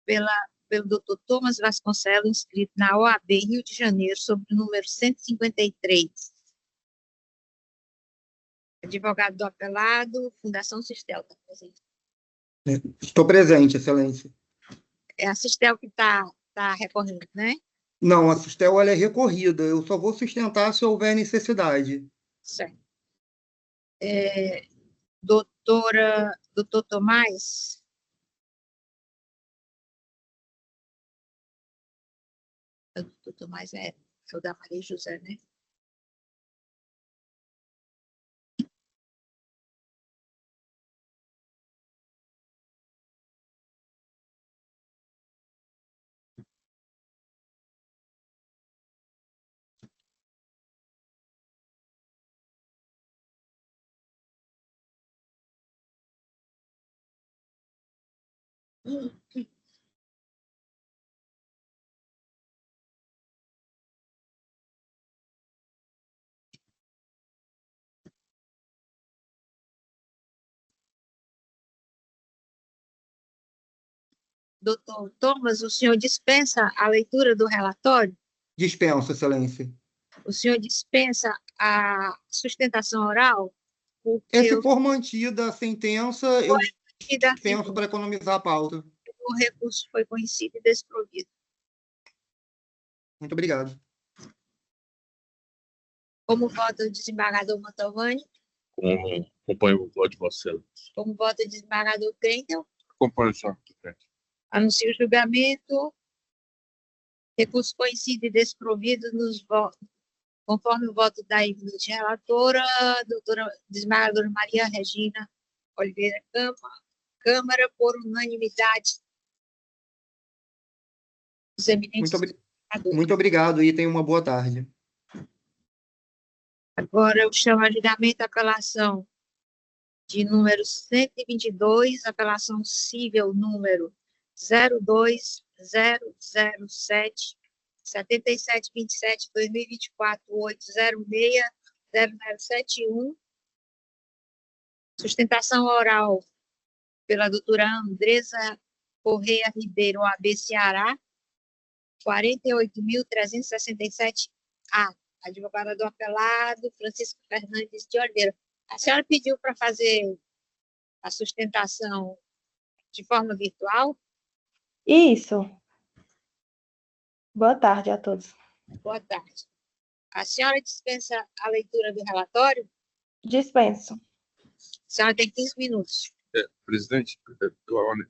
pelo Dr. Thomas Vasconcelos, inscrito na OAB Rio de Janeiro, sobre o número 153. Advogado do apelado, Fundação Sistel, está presente. Estou presente, excelência. É a Sistel que está recorrendo, né? Não, a Sistel ela é recorrida. Eu só vou sustentar se houver necessidade. Certo. Doutor Tomás? O doutor Tomás é o da Maria José, né? Doutor Thomas, o senhor dispensa a leitura do relatório? Dispenso, excelência. O senhor dispensa a sustentação oral? Porque Se for mantida a sentença, eu dispenso para economizar a pauta. O recurso foi conhecido e desprovido. Muito obrigado. Como vota o desembargador Mantovani? Acompanho o voto de Vossa Excelência. Como vota o desembargador Krenkel? Acompanho, senhora presidente. Anuncio o julgamento. Recurso conhecido e desprovido nos votos, conforme o voto da eminente relatora, doutora desembargadora Maria Regina Oliveira Câmara, por unanimidade. Os eminentes Muito obrigado e tenha uma boa tarde. Agora eu chamo a julgamento a apelação de número 122, apelação cível número 02007 7727 2024 806 0071. Sustentação oral pela doutora Andresa Correia Ribeiro, OAB Ceará, 48.367-A. Advogada do apelado, Francisco Fernandes de Oliveira. A senhora pediu para fazer a sustentação de forma virtual? Isso. Boa tarde a todos. Boa tarde. A senhora dispensa a leitura do relatório? Dispenso. A senhora tem 15 minutos. Presidente,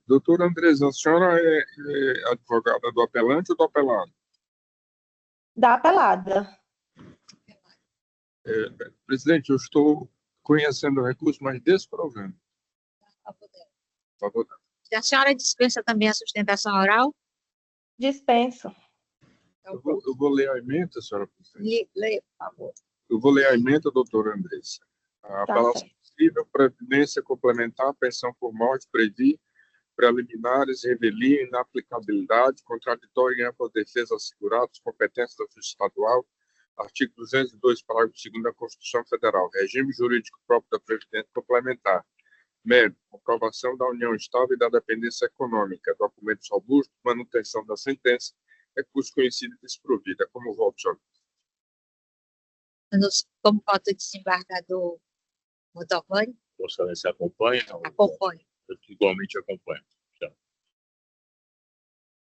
doutora Andresa, a senhora é advogada do apelante ou do apelado? Da apelada. Presidente, eu estou conhecendo o recurso, mas desprovendo. A favor dela. Por favor. A senhora dispensa também a sustentação oral? Dispenso. Eu vou ler a emenda, senhora presidente. Leia, por favor. Eu vou ler a emenda, doutora Andressa. A palavra certo. possível, previdência complementar, pensão por morte, previ, preliminares, revelia, inaplicabilidade, contraditório em ampla defesa assegurados, competência da Justiça Estadual, artigo 202, parágrafo 2º da Constituição Federal, regime jurídico próprio da Previdência Complementar, mérito, comprovação da união estável e da dependência econômica, documentos robustos, manutenção da sentença, recurso conhecido e desprovida. Como voto, senhor? Como voto o desembargador Montalvani? Vossa Excelência acompanha? Acompanho. Eu igualmente acompanho. Então,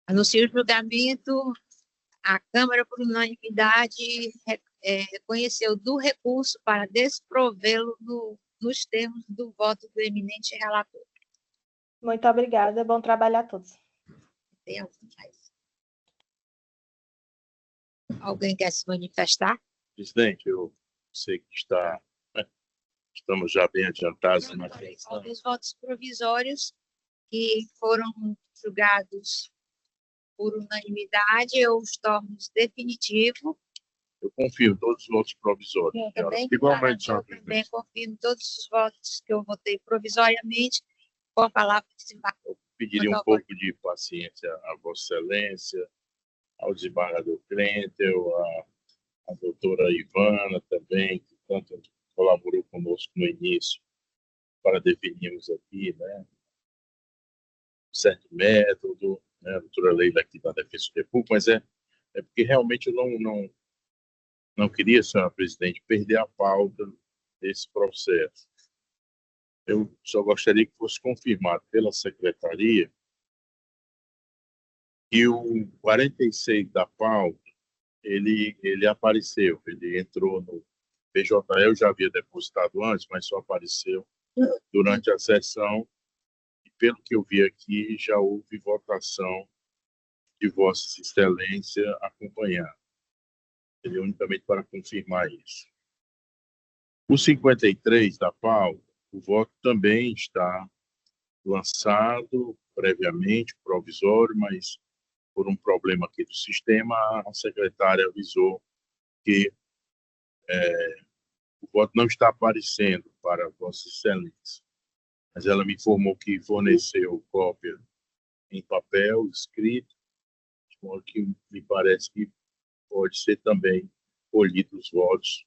Anuncio o julgamento. A Câmara, por unanimidade, reconheceu do recurso para desprovê-lo nos termos do voto do eminente relator. Muito obrigada. Bom trabalho a todos. Tem algum mais? Alguém quer se manifestar? presidente, eu sei que estamos já bem adiantados na questão. Os votos provisórios que foram julgados por unanimidade, eu os torno definitivos. Eu confirmo todos os votos provisórios. Eu também, Igualmente, senhora também presidente. confirmo todos os votos que eu votei provisoriamente com a palavra de desembargador. Pediria um pouco de paciência a Vossa Excelência, ao desembargador Krentel, a doutora Ivana também, que tanto colaborou conosco no início para definirmos aqui, né, um certo método, né, a doutora Leila aqui da Defesa do República, mas é porque realmente eu não queria, senhora presidente, perder a pauta desse processo. Eu só gostaria que fosse confirmado pela secretaria que o 46 da pauta, ele apareceu, ele entrou no PJE, eu já havia depositado antes, mas só apareceu durante a sessão, e pelo que eu vi aqui, já houve votação de Vossa Excelência acompanhar. Seria unicamente para confirmar isso. O 53 da pauta, o voto também está lançado previamente, provisório, mas por um problema aqui do sistema, a secretária avisou que o voto não está aparecendo para Vossa Excelência. Mas ela me informou que forneceu cópia em papel, escrito, de modo que me parece que pode ser também colhido os votos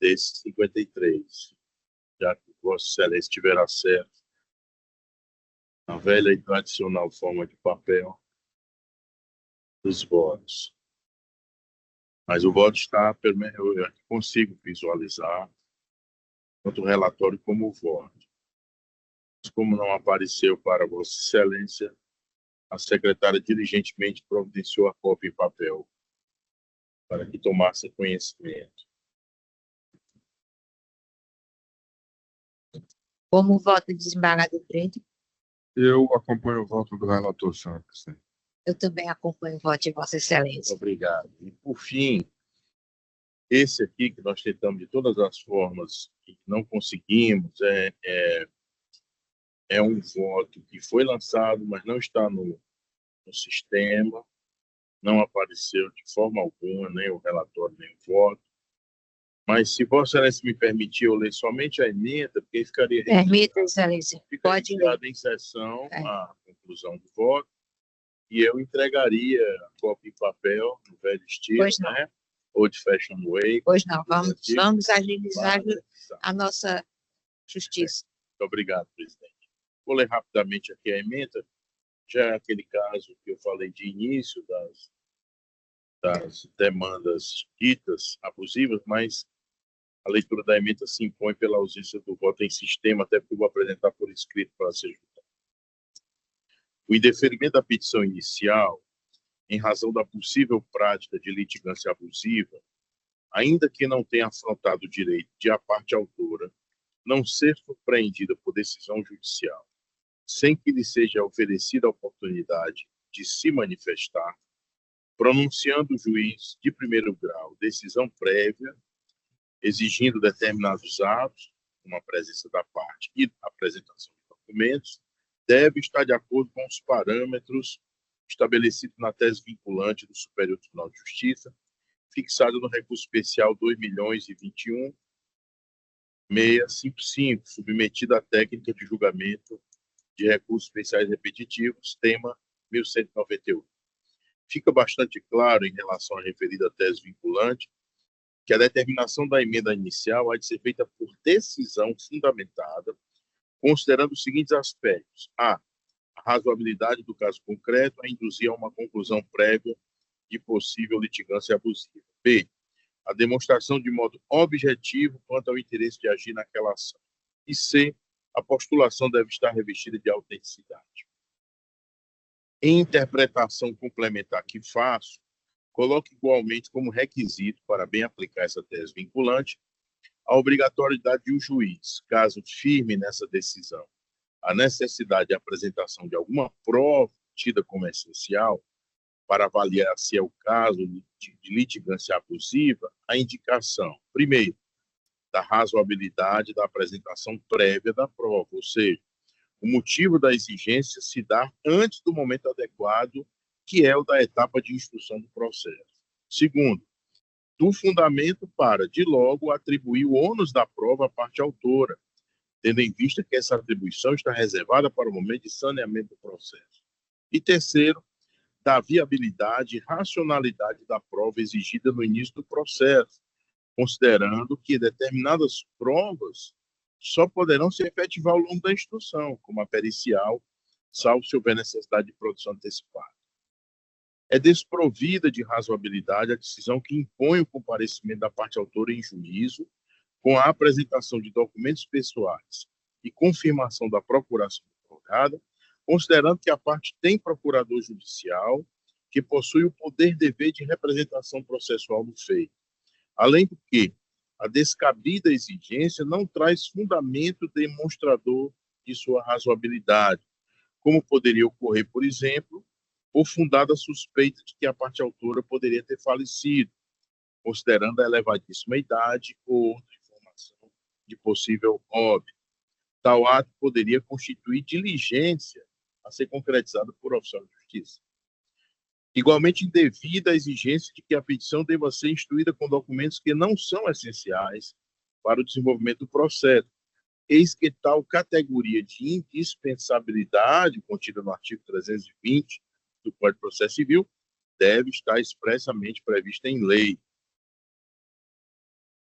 desses 53, já que Vossa Excelência tiver acesso à velha e tradicional forma de papel dos votos. Mas o voto está, eu consigo visualizar tanto o relatório como o voto. Como não apareceu para Vossa Excelência, a secretária diligentemente providenciou a cópia em papel para que tomasse conhecimento. Como voto o desembargador Krentel? Eu acompanho o voto do relator, senhora presidente. Eu também acompanho o voto de Vossa Excelência. Obrigado. E, por fim, esse aqui que nós tentamos de todas as formas e não conseguimos, é um voto que foi lançado, mas não está no sistema, não apareceu de forma alguma, nem o relatório, nem o voto. Mas, se Vossa Excelência me permitir, eu ler somente a emenda, porque ficaria Permita, Excelência. Pode ler. registrado em sessão a conclusão do voto, e eu entregaria a cópia em papel, no velho estilo, Pois não. né? Ou de fashion way. Pois não, vamos agilizar a nossa justiça. Muito obrigado, presidente. Vou ler rapidamente aqui a emenda. Já é aquele caso que eu falei de início das demandas ditas abusivas, mas a leitura da emenda se impõe pela ausência do voto em sistema, até porque eu vou apresentar por escrito para ser julgado. O indeferimento da petição inicial, em razão da possível prática de litigância abusiva, ainda que não tenha afrontado o direito de a parte autora não ser surpreendida por decisão judicial, sem que lhe seja oferecida a oportunidade de se manifestar, pronunciando o juiz de primeiro grau decisão prévia, exigindo determinados atos, como a presença da parte e a apresentação de documentos, deve estar de acordo com os parâmetros estabelecido na tese vinculante do Superior Tribunal de Justiça, fixado no recurso especial 2.021.655, submetido à técnica de julgamento de recursos especiais repetitivos, tema 1198. Fica bastante claro, em relação à referida tese vinculante, que a determinação da emenda inicial há de ser feita por decisão fundamentada, considerando os seguintes aspectos: a razoabilidade do caso concreto a induzir a uma conclusão prévia de possível litigância abusiva. B, a demonstração de modo objetivo quanto ao interesse de agir naquela ação. E C, a postulação deve estar revestida de autenticidade. Em interpretação complementar que faço, coloco igualmente como requisito para bem aplicar essa tese vinculante a obrigatoriedade de o juiz, caso firme nessa decisão, a necessidade de apresentação de alguma prova tida como essencial para avaliar se é o caso de litigância abusiva, a indicação, primeiro, da razoabilidade da apresentação prévia da prova, ou seja, o motivo da exigência se dá antes do momento adequado, que é o da etapa de instrução do processo. Segundo, do fundamento para, de logo, atribuir o ônus da prova à parte autora, tendo em vista que essa atribuição está reservada para o momento de saneamento do processo. E terceiro, da viabilidade e racionalidade da prova exigida no início do processo, considerando que determinadas provas só poderão se efetivar ao longo da instrução, como a pericial, salvo se houver necessidade de produção antecipada. É desprovida de razoabilidade a decisão que impõe o comparecimento da parte autora em juízo, com a apresentação de documentos pessoais e confirmação da procuração prorrogada, considerando que a parte tem procurador judicial, que possui o poder-dever de representação processual no feito. Além do que, a descabida exigência não traz fundamento demonstrador de sua razoabilidade, como poderia ocorrer, por exemplo, por fundada suspeita de que a parte autora poderia ter falecido, considerando a elevadíssima idade ou outra informação de possível óbito. Tal ato poderia constituir diligência a ser concretizada por oficial de justiça. Igualmente indevida a exigência de que a petição deva ser instruída com documentos que não são essenciais para o desenvolvimento do processo, eis que tal categoria de indispensabilidade, contida no artigo 320 do Código de Processo Civil, deve estar expressamente prevista em lei.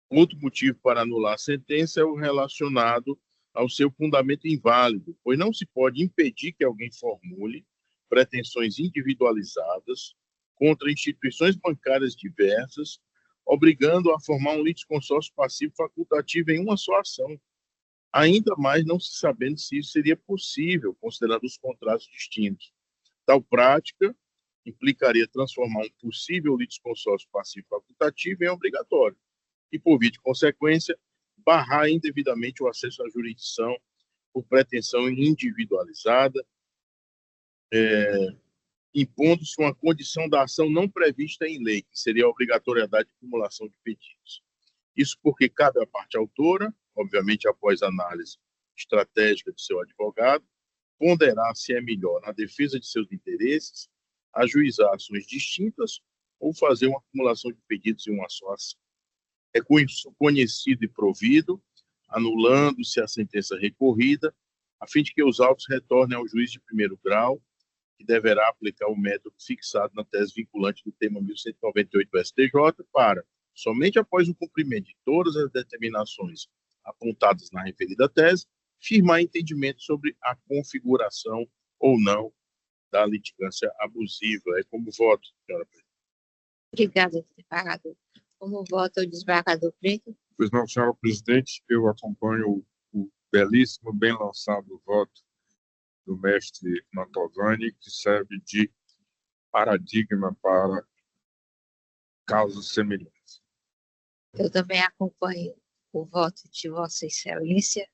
Outro motivo para anular a sentença é o relacionado ao seu fundamento inválido, pois não se pode impedir que alguém formule pretensões individualizadas contra instituições bancárias diversas, obrigando a formar um litisconsórcio passivo facultativo em uma só ação, ainda mais não se sabendo se isso seria possível, considerando os contratos distintos. Tal prática implicaria transformar um possível litisconsórcio passivo facultativo em obrigatório e, por via de consequência, barrar indevidamente o acesso à jurisdição por pretensão individualizada, impondo-se uma condição da ação não prevista em lei, que seria a obrigatoriedade de acumulação de pedidos. Isso porque cabe à parte autora, obviamente após análise estratégica de seu advogado, ponderar se é melhor, na defesa de seus interesses, ajuizar ações distintas ou fazer uma acumulação de pedidos em uma só ação. É conhecido e provido, anulando-se a sentença recorrida, a fim de que os autos retornem ao juiz de primeiro grau, que deverá aplicar o método fixado na tese vinculante do tema 1198 do STJ para, somente após o cumprimento de todas as determinações apontadas na referida tese, firmar entendimento sobre a configuração ou não da litigância abusiva. É como voto, senhora presidente. Obrigada, desembargador. Como vota o desembargador Preto? Pois não, senhora presidente, eu acompanho o belíssimo, bem lançado voto do mestre Mantovani, que serve de paradigma para casos semelhantes. Eu também acompanho o voto de Vossa Excelência,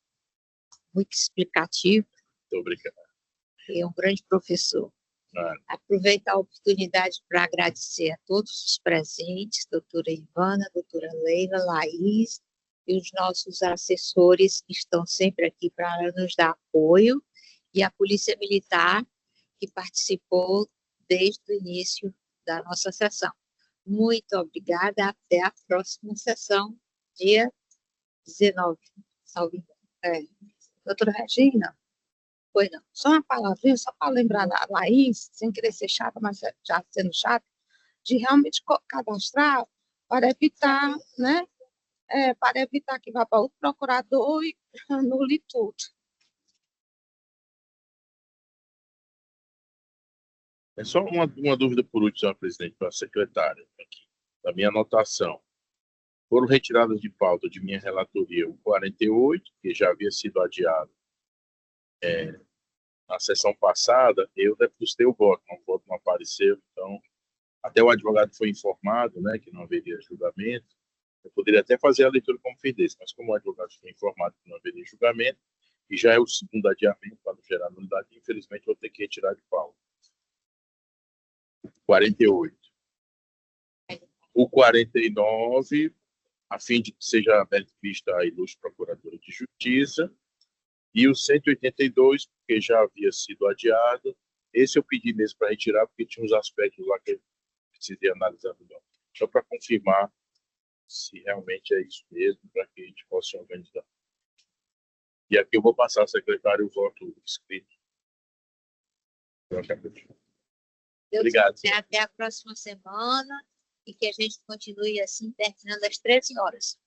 muito explicativo. Muito obrigado. É um grande professor. Aproveito a oportunidade para agradecer a todos os presentes, doutora Ivana, doutora Leila, Laís, e os nossos assessores que estão sempre aqui para nos dar apoio, e a Polícia Militar, que participou desde o início da nossa sessão. Muito obrigada, até a próxima sessão, dia 19, salve engano. Doutora Regina, pois não, só uma palavrinha, só para lembrar a Laís, sem querer ser chata, mas já sendo chata, de realmente cadastrar para evitar, né, para evitar que vá para outro procurador e anule tudo. É só uma dúvida por último, senhora presidente, para a secretária, aqui, da minha anotação. Foram retiradas de pauta de minha relatoria o 48, que já havia sido adiado na sessão passada, eu depositei o voto não apareceu, então, até o advogado foi informado, né, que não haveria julgamento. Eu poderia até fazer a leitura como fiz desse, mas como o advogado foi informado que não haveria julgamento, e já é o segundo adiamento para não gerar nulidade, infelizmente vou ter que retirar de pauta. 48. O 49, a fim de que seja aberta vista à ilustre procuradora de justiça, e o 182, porque já havia sido adiado. Esse eu pedi mesmo para retirar, porque tinha uns aspectos lá que eu precisei analisar melhor. Só para confirmar se realmente é isso mesmo, para que a gente possa se organizar. E aqui eu vou passar ao secretário o voto escrito. Obrigado. Até a próxima semana e que a gente continue assim, terminando às 13 horas.